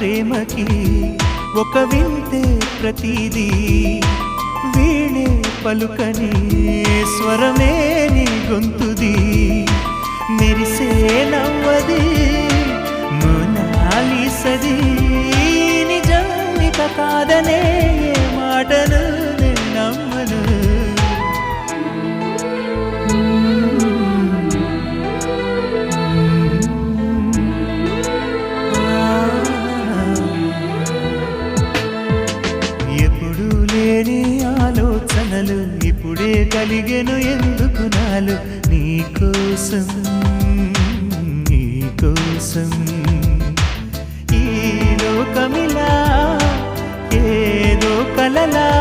ప్రేమకి ఒక వింతే ప్రతిదీ వీణే పలుకని స్వరమే నీ గొంతుది మెరిసే నవ్వది మోనాలిసది నిజమిక కాదనే ఏ మాటను నేను నమ్మను ఎప్పుడు లేని ఆలోచనలు ఇప్పుడే కలిగెను ఎందుకు నాలు నీకోసం నీకోసం ఈ లోకమిలా ఏదో కలలా